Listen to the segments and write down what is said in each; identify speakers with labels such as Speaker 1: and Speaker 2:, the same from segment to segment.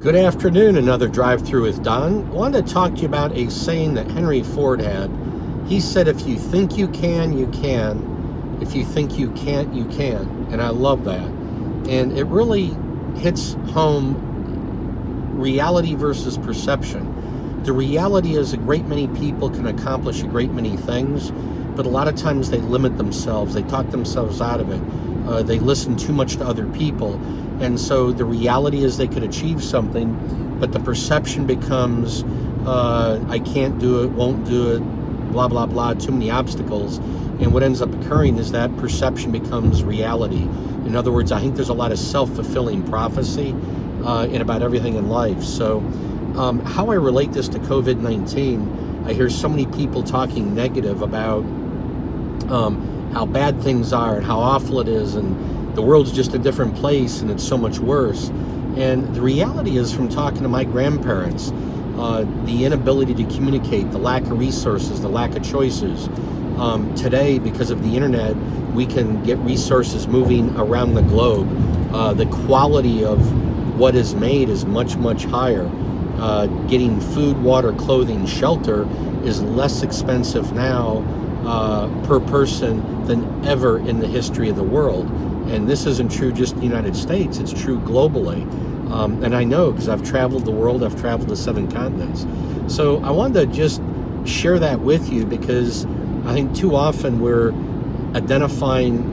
Speaker 1: Good afternoon, another Drive Through with Don. I wanted to talk to you about a saying that Henry Ford had. He said, if you think you can, you can. If you think you can't, you can. And I love that. And it really hits home reality versus perception. The reality is a great many people can accomplish a great many things, but a lot of times they limit themselves. They talk themselves out of it. They listen too much to other people. And so the reality is they could achieve something, but the perception becomes, I can't do it, won't do it, blah, blah, blah, too many obstacles. And what ends up occurring is that perception becomes reality. In other words, I think there's a lot of self-fulfilling prophecy in about everything in life. So how I relate this to COVID-19, I hear so many people talking negative about how bad things are and how awful it is, and the world's just a different place and it's so much worse. And the reality is, from talking to my grandparents, the inability to communicate, the lack of resources, the lack of choices. Today, because of the internet, we can get resources moving around the globe. The quality of what is made is much, much higher. Getting food, water, clothing, shelter is less expensive now per person than ever in the history of the world. And this isn't true just in the United States, it's true globally. And I know because I've traveled the world, I've traveled the 7 continents. So I wanted to just share that with you because I think too often we're identifying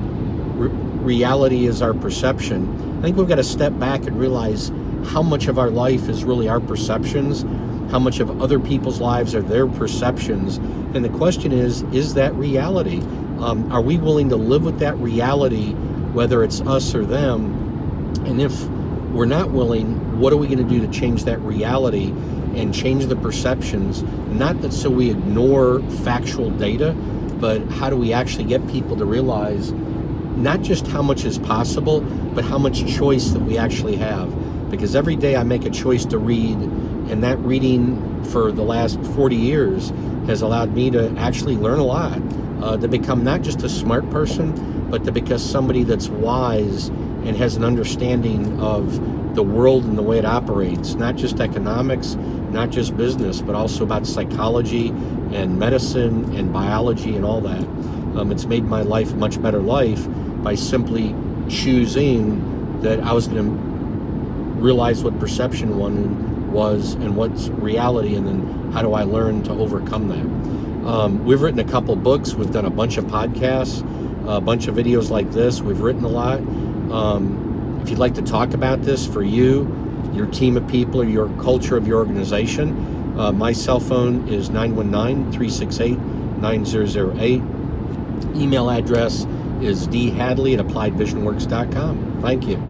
Speaker 1: reality as our perception. I think we've got to step back and realize how much of our life is really our perceptions, how much of other people's lives are their perceptions. And the question is that reality? Are we willing to live with that reality, whether it's us or them? And if we're not willing, what are we going to do to change that reality and change the perceptions? Not that so we ignore factual data, but how do we actually get people to realize not just how much is possible, but how much choice that we actually have? Because every day I make a choice to read, and that reading for the last 40 years has allowed me to actually learn a lot, to become not just a smart person, but to become somebody that's wise and has an understanding of the world and the way it operates, not just economics, not just business, but also about psychology and medicine and biology and all that. It's made my life a much better life by simply choosing that I was going to realize what perception was and what's reality, and then how do I learn to overcome that. We've written a couple books, we've done a bunch of podcasts, a bunch of videos like this. We've written a lot. If you'd like to talk about this for you, your team of people, or your culture of your organization, my cell phone is 919-368-9008. Email address is dhadley@appliedvisionworks.com. Thank you.